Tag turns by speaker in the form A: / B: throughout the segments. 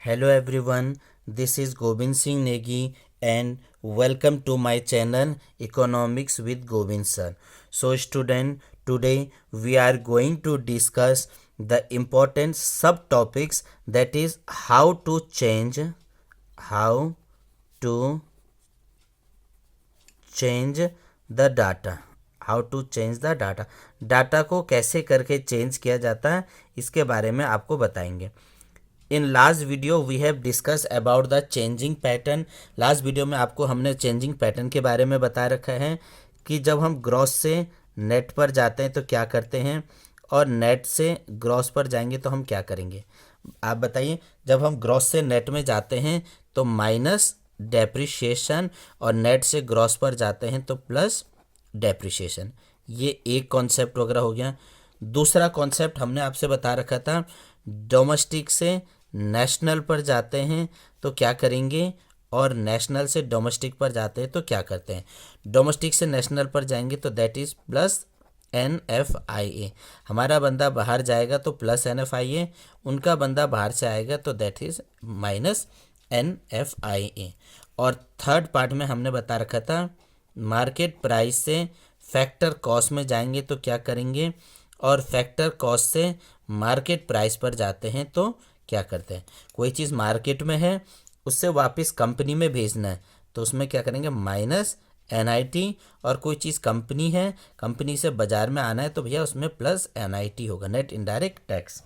A: Hello everyone, this is Gobind Singh Negi and welcome to my channel Economics with Gobind Sir. So student, today we are going to discuss the important subtopics, that is how to change the data. How to change the data. Data को कैसे करके change किया जाता है इसके बारे में आपको बताएंगे. In last video we have discuss about the changing pattern. Last video में आपको हमने चेंजिंग पैटर्न के बारे में बता रखा है कि जब हम ग्रॉस से नेट पर जाते हैं तो क्या करते हैं और नेट से ग्रॉस पर जाएंगे तो हम क्या करेंगे. आप बताइए, जब हम ग्रॉस से नेट में जाते हैं तो माइनस डेप्रिशिएशन और नेट से ग्रॉस पर जाते हैं तो प्लस डेप्रिशिएशन. ये एक कॉन्सेप्ट वगैरह हो गया. दूसरा कॉन्सेप्ट हमने आपसे बता रखा था, डोमेस्टिक से नेशनल पर जाते हैं तो क्या करेंगे और नेशनल से डोमेस्टिक पर जाते हैं तो क्या करते हैं. डोमेस्टिक से नेशनल पर जाएंगे तो दैट इज़ प्लस NFIA. हमारा बंदा बाहर जाएगा तो प्लस NFIA, उनका बंदा बाहर से आएगा तो दैट इज़ माइनस NFIA. और थर्ड पार्ट में हमने बता रखा था, मार्केट प्राइस से फैक्टर कॉस्ट में जाएंगे तो क्या करेंगे और फैक्टर कॉस्ट से मार्केट प्राइस पर जाते हैं तो क्या करते हैं. कोई चीज़ मार्केट में है उससे वापस कंपनी में भेजना है तो उसमें क्या करेंगे माइनस NIT. और कोई चीज़ कंपनी है, कंपनी से बाज़ार में आना है तो भैया उसमें प्लस NIT होगा, नेट इनडायरेक्ट टैक्स.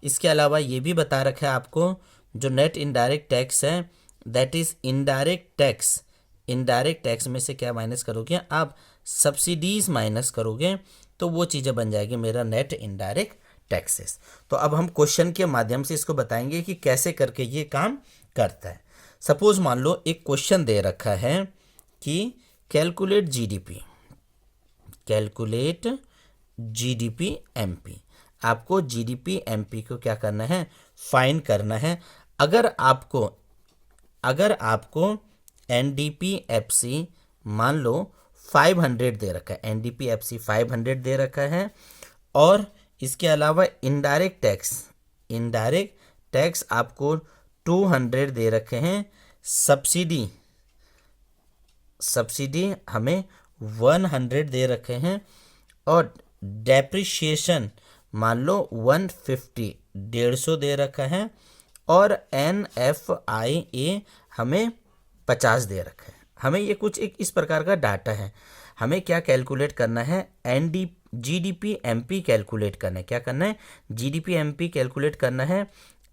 A: इसके अलावा ये भी बता रखा है आपको, जो नेट इनडायरेक्ट टैक्स है that is indirect tax. Indirect tax में से क्या माइनस करोगे आप, सब्सिडीज़ माइनस करोगे तो वो चीज़ें बन जाएगी मेरा नेट इनडायरेक्ट टैक्सेस. तो अब हम क्वेश्चन के माध्यम से इसको बताएंगे कि कैसे करके ये काम करता है. सपोज मान लो एक क्वेश्चन दे रखा है कि कैलकुलेट GDP MP. आपको GDP MP को क्या करना है, फाइंड करना है. अगर आपको NDPFC मान लो 500 दे रखा है, NDPFC 500 दे रखा है, और इसके अलावा इनडायरेक्ट टैक्स आपको 200 दे रखे हैं, सब्सिडी हमें 100 दे रखे हैं, और डेप्रिशिएशन मान लो 150 दे रखा है, और NFIA हमें 50 दे रखा है. हमें ये कुछ एक इस प्रकार का डाटा है. हमें क्या कैलकुलेट करना है, GDP MP कैलकुलेट करना है. क्या करना है, GDP MP कैलकुलेट करना है.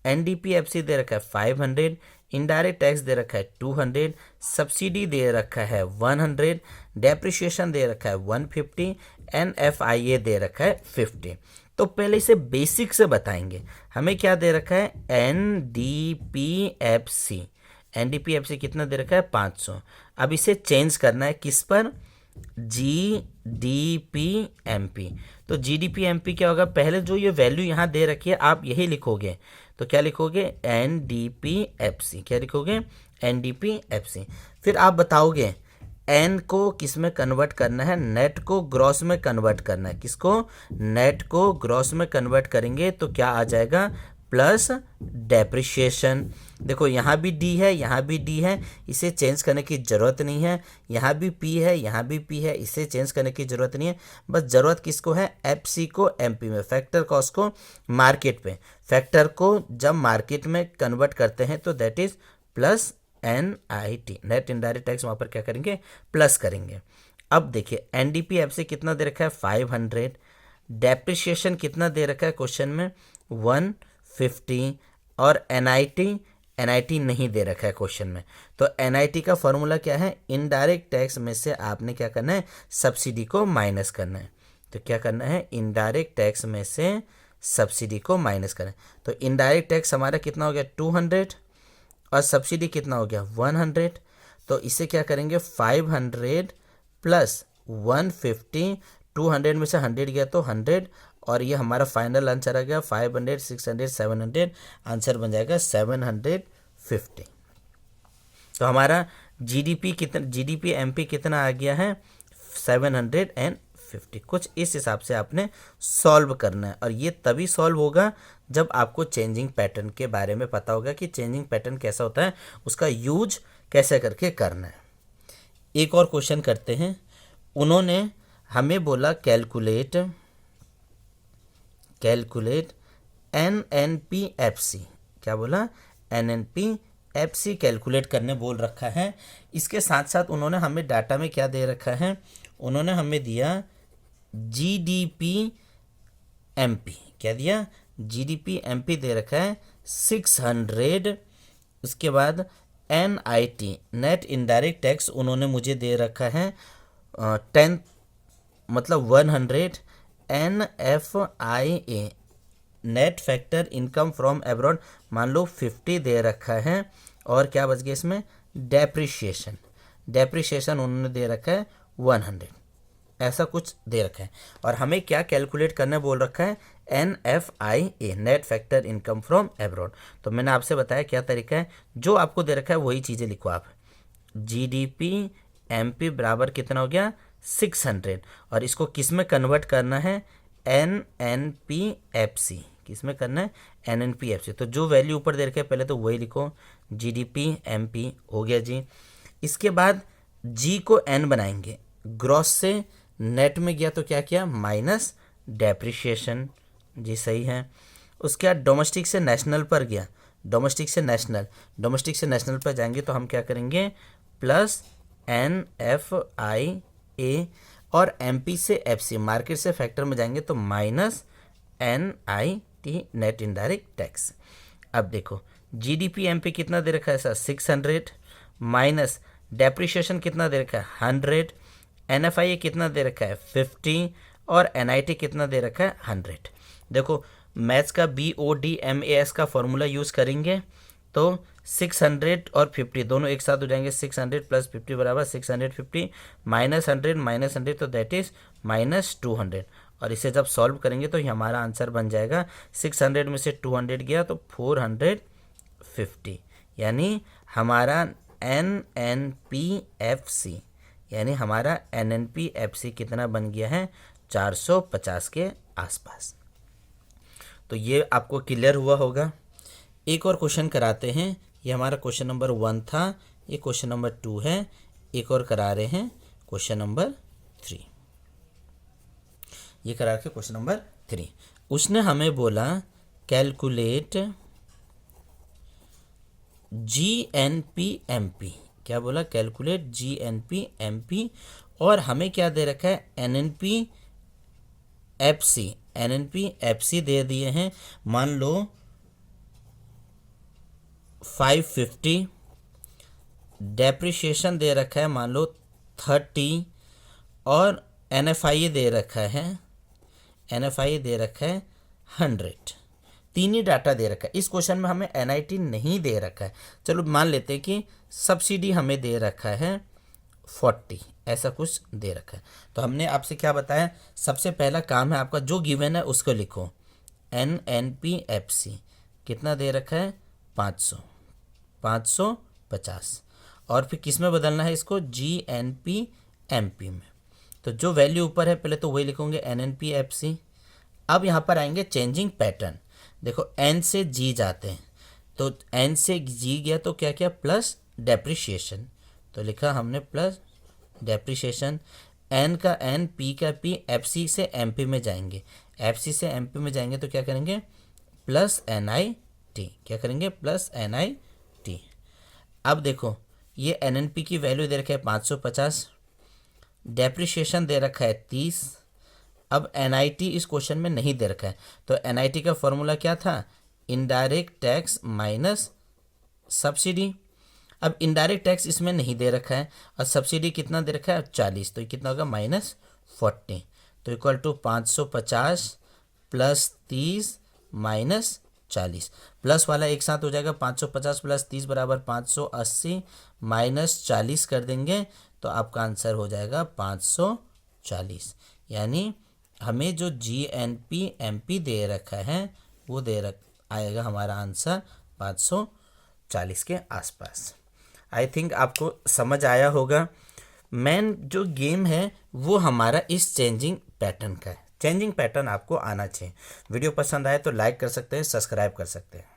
A: NDPFC दे रखा है 500, इनडायरेक्ट टैक्स दे रखा है 200, सब्सिडी दे रखा है 100, डेप्रिशिएशन दे रखा है 150, NFIA दे रखा है 50. तो पहले इसे बेसिक से बताएंगे. हमें क्या दे रखा है, NDPFC कितना दे रखा है 500. अब इसे चेंज करना है किस पर, GDP MP. तो GDP MP क्या होगा, पहले जो ये वैल्यू यहाँ दे रखी है आप यही लिखोगे. तो क्या लिखोगे, NDPFC. क्या लिखोगे, NDPFC. फिर आप बताओगे N को किस में कन्वर्ट करना है, नेट को ग्रॉस में कन्वर्ट करना है. किसको, नेट को ग्रॉस में कन्वर्ट करेंगे तो क्या आ जाएगा, प्लस डेप्रिशिएशन. देखो यहाँ भी D है, यहाँ भी D है, इसे चेंज करने की ज़रूरत नहीं है. यहाँ भी P है, यहाँ भी P है, इसे चेंज करने की ज़रूरत नहीं है. बस ज़रूरत किसको है, FC को MP में, फैक्टर कॉस्ट को मार्केट पे. फैक्टर को जब मार्केट में कन्वर्ट करते हैं तो that is plus NIT, net indirect tax. वहाँ पर क्या करेंगे, प्लस करेंगे. अब देखिए NDPFC कितना दे रखा है 500, डेप्रिशिएशन कितना दे रखा है क्वेश्चन में 150, और NIT नहीं दे रखा है क्वेश्चन में. तो NIT का फॉर्मूला क्या है, इनडायरेक्ट टैक्स में से आपने क्या करना है, सब्सिडी को माइनस करना है. तो क्या करना है, इनडायरेक्ट टैक्स में से सब्सिडी को माइनस करना है. तो इनडायरेक्ट टैक्स हमारा कितना हो गया 200, और सब्सिडी कितना हो गया 100. तो इसे क्या करेंगे, 500 प्लस 150, 200 में से 100 गया तो 100, और ये हमारा फाइनल आंसर आ गया 500, 600, 700. आंसर बन जाएगा 750. तो हमारा GDP MP कितना आ गया है 750. 50। कुछ इस हिसाब से आपने सॉल्व करना है, और ये तभी सॉल्व होगा जब आपको चेंजिंग पैटर्न के बारे में पता होगा कि चेंजिंग पैटर्न कैसा होता है, उसका यूज कैसे करके करना है। एक और क्वेश्चन करते हैं। उन्होंने हमें बोला कैलकुलेट NNPFC। क्या बोला? NNPFC कैलकुलेट करने बोल रखा है। इसके साथ साथ उन्होंने हमें डाटा में क्या दे रखा है? उन्होंने हमें दिया GDP-MP। क्या दिया? GDP-MP दे रखा है 600। उसके बाद NIT नेट इनडायरेक्ट टैक्स उन्होंने मुझे दे रखा है 10 मतलब 100। NFIA net factor income from abroad मान लो 50 दे रखा है। और क्या बच गया इसमें? डेप्रिशिएशन उन्होंने दे रखा है 100। ऐसा कुछ दे रखा है। और हमें क्या कैलकुलेट करने बोल रखा है? NFIA net factor income from abroad. तो मैंने आपसे बताया क्या तरीका है, जो आपको दे रखा है वही चीज़ें लिखो आप। GDP-MP बराबर कितना हो गया? 600। और इसको किस में कन्वर्ट करना है? NNPFC। किस में करना है? NNPFC। तो जो वैल्यू ऊपर दे रखे पहले तो वही लिखो, GDP-MP हो गया जी। इसके बाद G को N बनाएंगे। ग्रॉस से नेट में गया तो क्या किया? Minus depreciation. जी सही है। उसके बाद डोमेस्टिक से नेशनल पर गया, डोमेस्टिक से नेशनल पर जाएंगे तो हम क्या करेंगे? Plus NFIA। और MP से FC मार्केट से फैक्टर में जाएंगे तो minus NIT net indirect tax. अब देखो GDP-MP कितना दे रखा है सर? 600 माइनस डेप्रिशिएशन कितना दे रखा है? 100। NFIA कितना दे रखा है? 50। और NIT कितना दे रखा है? 100। देखो मैथ्स का BODMAS का फॉर्मूला यूज़ करेंगे तो 600 और 50 दोनों एक साथ हो जाएंगे। 600 प्लस 50 बराबर 650 माइनस 100 तो दैट इज़ माइनस 200। और इसे जब सॉल्व करेंगे तो हमारा आंसर बन जाएगा 600 में से 200 गया तो 450। यानी हमारा NNPFC कितना बन गया है? 450 के आसपास। तो ये आपको क्लियर हुआ होगा। एक और क्वेश्चन कराते हैं। ये हमारा क्वेश्चन नंबर 1 था, ये क्वेश्चन नंबर 2 है। एक और करा रहे हैं क्वेश्चन नंबर 3। ये करा के क्वेश्चन नंबर 3 उसने हमें बोला कैलकुलेट GNP-MP। क्या बोला? Calculate GNP-MP। और हमें क्या दे रखा है? NNPFC दे दिए हैं मान लो 550। डेप्रिशिएशन दे रखा है मान लो 30। और NFIA दे रखा है 100। तीन ही डाटा दे रखा है। इस क्वेश्चन में हमें NIT नहीं दे रखा है। चलो मान लेते हैं कि सब्सिडी हमें दे रखा है 40, ऐसा कुछ दे रखा है। तो हमने आपसे क्या बताया? सबसे पहला काम है आपका जो गिवन है उसको लिखो। NNPFC कितना दे रखा है? 550। और फिर किस में बदलना है इसको? GNP-MP में। तो जो वैल्यू ऊपर है पहले तो वही लिखोगे NNPFC। अब यहाँ पर आएंगे चेंजिंग पैटर्न। देखो N से G जाते हैं तो N से G गया तो क्या किया? Plus depreciation. तो लिखा हमने प्लस डेप्रिशिएशन। N का N, P का P, FC से MP में जाएंगे। FC से MP में जाएंगे तो क्या करेंगे? Plus NIT। क्या करेंगे? Plus NIT। अब देखो ये NNP की वैल्यू दे रखा है 550, डेप्रिशिएशन दे रखा है 30। अब NIT इस क्वेश्चन में नहीं दे रखा है तो NIT का फॉर्मूला क्या था? Indirect tax minus subsidy. अब इनडायरेक्ट टैक्स इसमें नहीं दे रखा है और सब्सिडी कितना दे रखा है? 40। तो ये कितना होगा? -40। तो equal to 550 plus 30 minus 40। Plus वाला एक साथ हो जाएगा। 550 प्लस 30 बराबर 580 माइनस 40 कर देंगे तो आपका आंसर हो जाएगा 540। यानी हमें जो GNP-MP दे रखा है वो आएगा हमारा आंसर 540 के आसपास। आई थिंक आपको समझ आया होगा। मेन जो गेम है वो हमारा इस चेंजिंग पैटर्न का है। चेंजिंग पैटर्न आपको आना चाहिए। वीडियो पसंद आए तो लाइक कर सकते हैं, सब्सक्राइब कर सकते हैं।